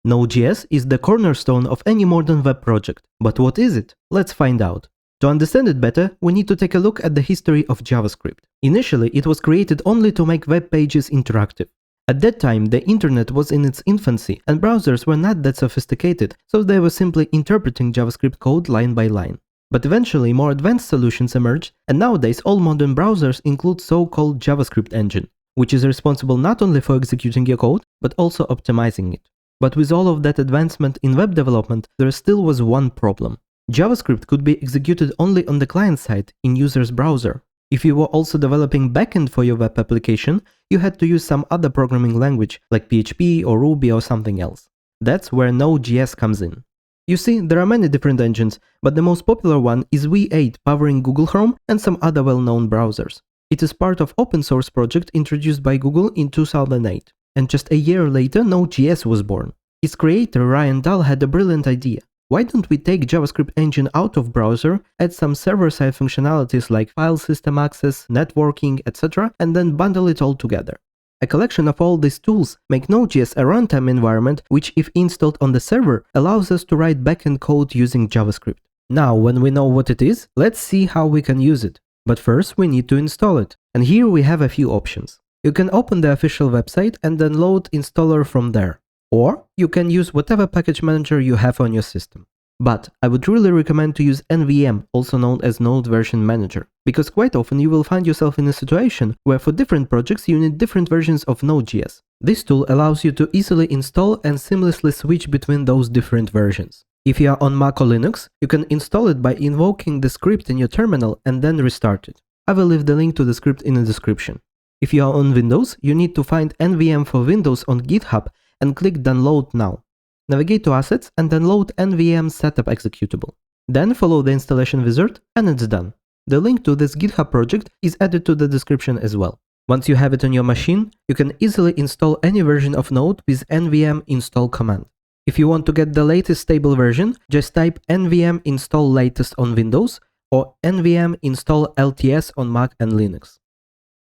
Node.js is the cornerstone of any modern web project. But what is it? Let's find out. To understand it better, we need to take a look at the history of JavaScript. Initially, it was created only to make web pages interactive. At that time, the internet was in its infancy and browsers were not that sophisticated, so they were simply interpreting JavaScript code line by line. But eventually, more advanced solutions emerged, and nowadays all modern browsers include so-called JavaScript engine, which is responsible not only for executing your code, but also optimizing it. But with all of that advancement in web development, there still was one problem. JavaScript could be executed only on the client side in user's browser. If you were also developing backend for your web application, you had to use some other programming language like PHP or Ruby or something else. That's where Node.js comes in. You see, there are many different engines, but the most popular one is V8 powering Google Chrome and some other well-known browsers. It is part of open source project introduced by Google in 2008. And just a year later, Node.js was born. Its creator, Ryan Dahl, had a brilliant idea. Why don't we take JavaScript engine out of browser, add some server-side functionalities like file system access, networking, etc., and then bundle it all together? A collection of all these tools make Node.js a runtime environment which, if installed on the server, allows us to write backend code using JavaScript. Now, when we know what it is, let's see how we can use it. But first, we need to install it. And here we have a few options. You can open the official website and then load installer from there. Or you can use whatever package manager you have on your system. But I would really recommend to use NVM, also known as Node Version Manager, because quite often you will find yourself in a situation where for different projects you need different versions of Node.js. This tool allows you to easily install and seamlessly switch between those different versions. If you are on Mac or Linux, you can install it by invoking the script in your terminal and then restart it. I will leave the link to the script in the description. If you are on Windows, you need to find NVM for Windows on GitHub and click Download Now. Navigate to Assets and download NVM Setup executable. Then follow the installation wizard and it's done. The link to this GitHub project is added to the description as well. Once you have it on your machine, you can easily install any version of Node with NVM install command. If you want to get the latest stable version, just type NVM install latest on Windows or NVM install LTS on Mac and Linux.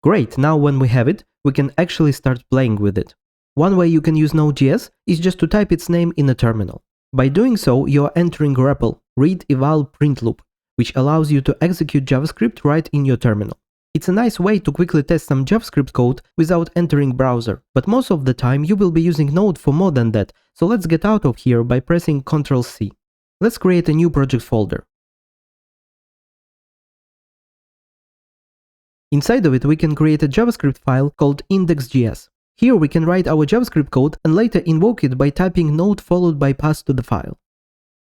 Great, now when we have it, we can actually start playing with it. One way you can use Node.js is just to type its name in a terminal. By doing so, you are entering REPL, read eval print loop, which allows you to execute JavaScript right in your terminal. It's a nice way to quickly test some JavaScript code without entering browser, but most of the time you will be using Node for more than that, so let's get out of here by pressing Ctrl+C. Let's create a new project folder. Inside of it, we can create a JavaScript file called index.js. Here we can write our JavaScript code and later invoke it by typing node followed by path to the file.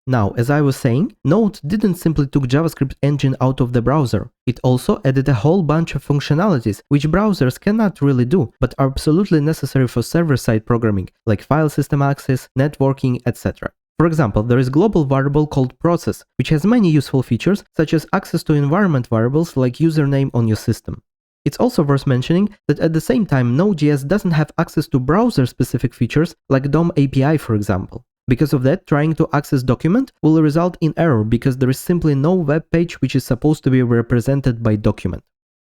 Now, as I was saying, Node didn't simply took JavaScript engine out of the browser. It also added a whole bunch of functionalities which browsers cannot really do, but are absolutely necessary for server-side programming, like file system access, networking, etc. For example, there is a global variable called process, which has many useful features, such as access to environment variables like username on your system. It's also worth mentioning that at the same time, Node.js doesn't have access to browser-specific features like DOM API, for example. Because of that, trying to access document will result in error because there is simply no web page which is supposed to be represented by document.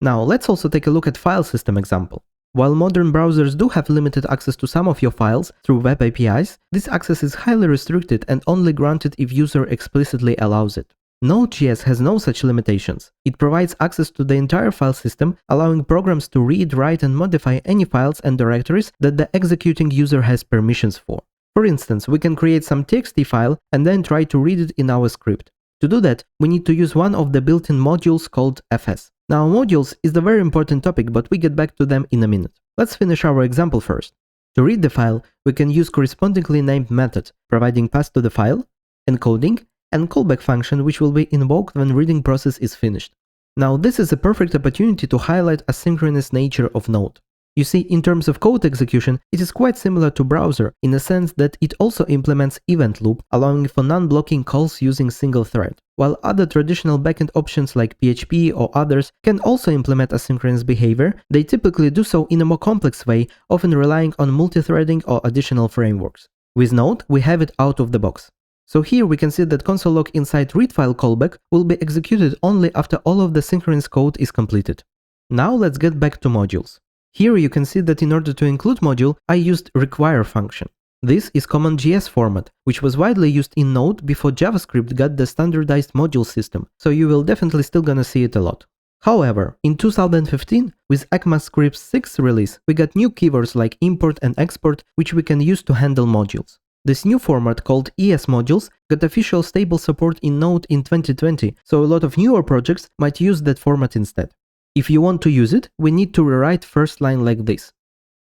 Now, let's also take a look at file system example. While modern browsers do have limited access to some of your files through web APIs, this access is highly restricted and only granted if user explicitly allows it. Node.js has no such limitations. It provides access to the entire file system, allowing programs to read, write, and modify any files and directories that the executing user has permissions for. For instance, we can create some txt file and then try to read it in our script. To do that, we need to use one of the built-in modules called fs. Now, modules is a very important topic, but we get back to them in a minute. Let's finish our example first. To read the file, we can use correspondingly named method, providing path to the file, encoding, and callback function which will be invoked when reading process is finished. Now, this is a perfect opportunity to highlight asynchronous nature of Node. You see, in terms of code execution, it is quite similar to browser in the sense that it also implements event loop, allowing for non-blocking calls using single thread. While other traditional backend options like PHP or others can also implement asynchronous behavior, they typically do so in a more complex way, often relying on multi-threading or additional frameworks. With Node, we have it out of the box. So here we can see that console log inside readfile callback will be executed only after all of the synchronous code is completed. Now let's get back to modules. Here you can see that in order to include module, I used require function. This is CommonJS format, which was widely used in Node before JavaScript got the standardized module system, so you will definitely still gonna see it a lot. However, in 2015, with ECMAScript 6 release, we got new keywords like import and export, which we can use to handle modules. This new format called ES modules got official stable support in Node in 2020, so a lot of newer projects might use that format instead. If you want to use it, we need to rewrite first line like this.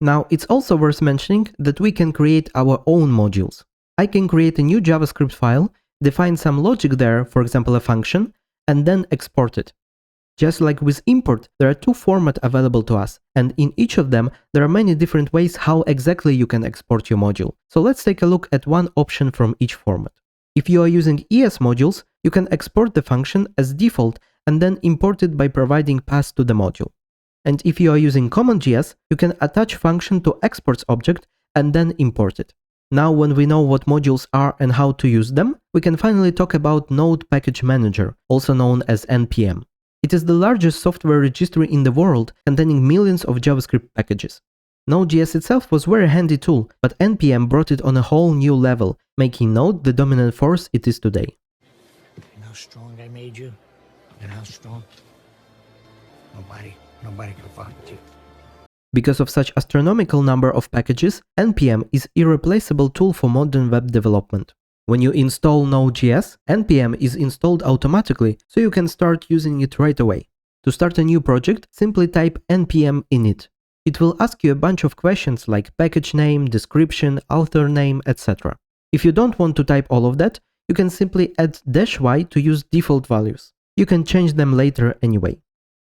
Now, it's also worth mentioning that we can create our own modules. I can create a new JavaScript file, define some logic there, for example a function, and then export it. Just like with import, there are two formats available to us, and in each of them, there are many different ways how exactly you can export your module. So let's take a look at one option from each format. If you are using ES modules, you can export the function as default and then import it by providing path to the module. And if you are using CommonJS, you can attach function to exports object and then import it. Now when we know what modules are and how to use them, we can finally talk about Node Package Manager, also known as NPM. It is the largest software registry in the world, containing millions of JavaScript packages. Node.js itself was a very handy tool, but NPM brought it on a whole new level, making Node the dominant force it is today. And how strong I made you, and how strong nobody can fuck with you. Because of such astronomical number of packages, NPM is an irreplaceable tool for modern web development. When you install Node.js, NPM is installed automatically, so you can start using it right away. To start a new project, simply type npm init. It will ask you a bunch of questions like package name, description, author name, etc. If you don't want to type all of that, you can simply add -y to use default values. You can change them later anyway.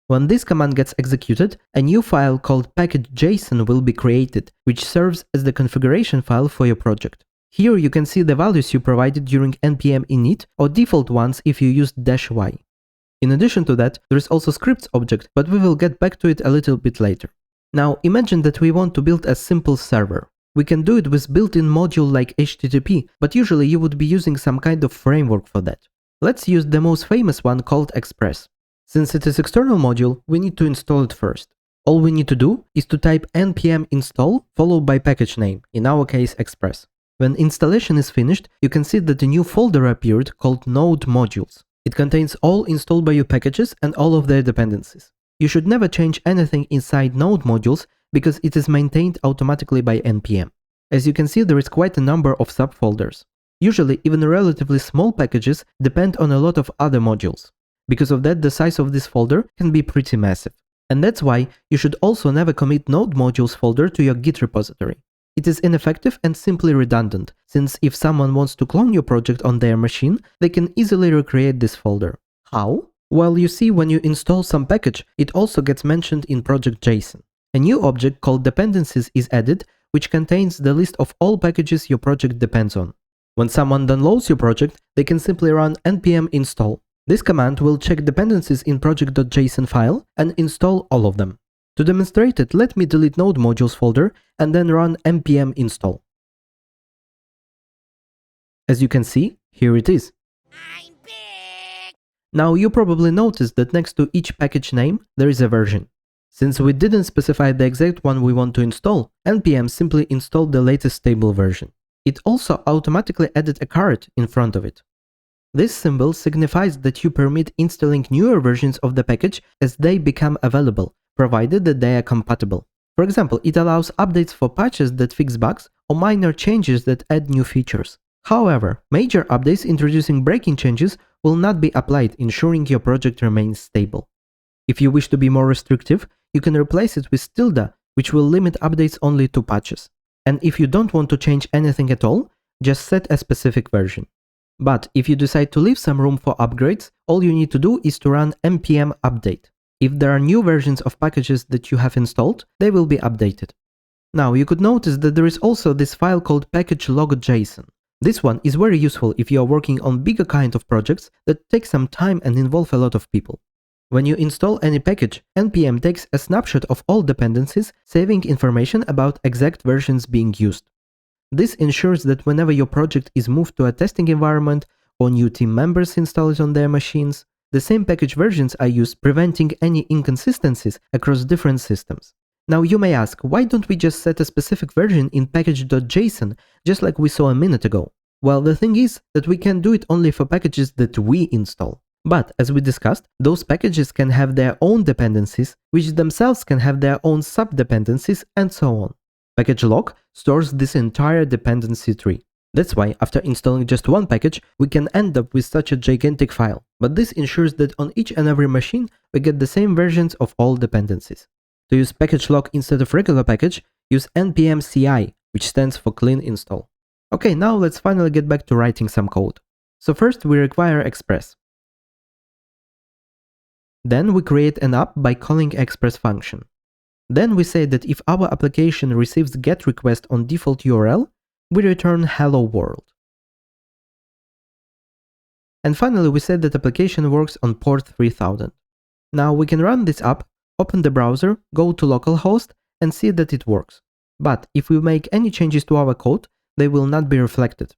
When this command gets executed, a new file called package.json will be created, which serves as the configuration file for your project. Here you can see the values you provided during npm init or default ones if you used -y. In addition to that, there is also scripts object, but we will get back to it a little bit later. Now imagine that we want to build a simple server. We can do it with built-in module like HTTP, but usually you would be using some kind of framework for that. Let's use the most famous one called Express. Since it is external module, we need to install it first. All we need to do is to type npm install followed by package name, in our case Express. When installation is finished, you can see that a new folder appeared called Node Modules. It contains all installed by you packages and all of their dependencies. You should never change anything inside Node Modules because it is maintained automatically by npm. As you can see, there is quite a number of subfolders. Usually, even relatively small packages depend on a lot of other modules. Because of that, the size of this folder can be pretty massive. And that's why you should also never commit Node Modules folder to your Git repository. It is ineffective and simply redundant, since if someone wants to clone your project on their machine, they can easily recreate this folder. How? Well, you see, when you install some package, it also gets mentioned in project.json. A new object called dependencies is added, which contains the list of all packages your project depends on. When someone downloads your project, they can simply run npm install. This command will check dependencies in project.json file and install all of them. To demonstrate it, let me delete Node Modules folder and then run npm install. As you can see, here it is. I'm big. Now you probably noticed that next to each package name, there is a version. Since we didn't specify the exact one we want to install, npm simply installed the latest stable version. It also automatically added a caret in front of it. This symbol signifies that you permit installing newer versions of the package as they become available, provided that they are compatible. For example, it allows updates for patches that fix bugs or minor changes that add new features. However, major updates introducing breaking changes will not be applied, ensuring your project remains stable. If you wish to be more restrictive, you can replace it with tilde, which will limit updates only to patches. And if you don't want to change anything at all, just set a specific version. But if you decide to leave some room for upgrades, all you need to do is to run npm update. If there are new versions of packages that you have installed, they will be updated. Now you could notice that there is also this file called package.log.json. This one is very useful if you are working on bigger kind of projects that take some time and involve a lot of people. When you install any package, npm takes a snapshot of all dependencies, saving information about exact versions being used. This ensures that whenever your project is moved to a testing environment or new team members install it on their machines, the same package versions are used, preventing any inconsistencies across different systems. Now you may ask, why don't we just set a specific version in package.json, just like we saw a minute ago? Well, the thing is that we can do it only for packages that we install. But, as we discussed, those packages can have their own dependencies, which themselves can have their own sub-dependencies, and so on. Package lock stores this entire dependency tree. That's why, after installing just one package, we can end up with such a gigantic file. But this ensures that on each and every machine, we get the same versions of all dependencies. To use package lock instead of regular package, use npm CI, which stands for clean install. Okay, now let's finally get back to writing some code. So first we require express. Then we create an app by calling express function. Then we say that if our application receives GET request on default URL, we return hello world. And finally we say that application works on port 3000. Now we can run this app, open the browser, go to localhost and see that it works. But if we make any changes to our code, they will not be reflected.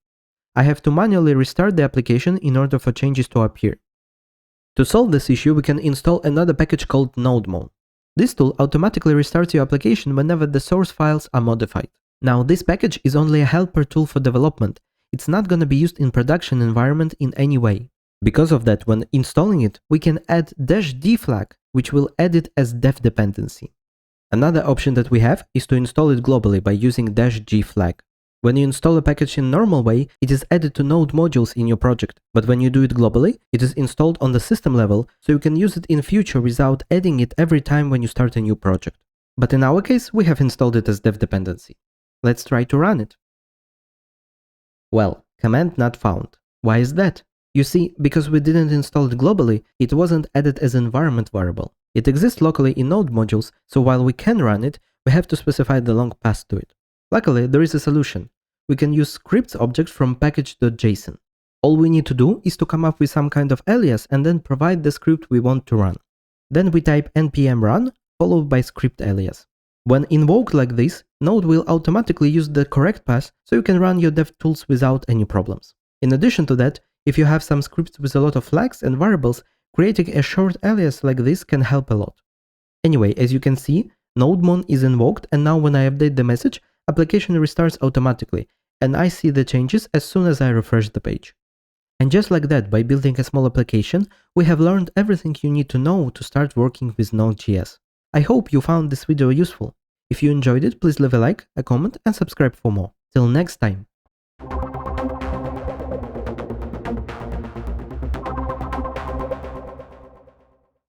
I have to manually restart the application in order for changes to appear. To solve this issue, we can install another package called nodemon. This tool automatically restarts your application whenever the source files are modified. Now, this package is only a helper tool for development. It's not going to be used in production environment in any way. Because of that, when installing it, we can add -d flag, which will add it as dev dependency. Another option that we have is to install it globally by using -g flag. When you install a package in normal way, it is added to node modules in your project, but when you do it globally, it is installed on the system level, so you can use it in future without adding it every time when you start a new project. But in our case, we have installed it as dev dependency. Let's try to run it. Well, command not found. Why is that? You see, because we didn't install it globally, it wasn't added as environment variable. It exists locally in node modules, so while we can run it, we have to specify the long path to it. Luckily, there is a solution. We can use scripts object from package.json. All we need to do is to come up with some kind of alias and then provide the script we want to run. Then we type npm run followed by script alias. When invoked like this, Node will automatically use the correct path so you can run your dev tools without any problems. In addition to that, if you have some scripts with a lot of flags and variables, creating a short alias like this can help a lot. Anyway, as you can see, nodemon is invoked, and now when I update the message, application restarts automatically, and I see the changes as soon as I refresh the page. And just like that, by building a small application, we have learned everything you need to know to start working with Node.js. I hope you found this video useful. If you enjoyed it, please leave a like, a comment, and subscribe for more. Till next time!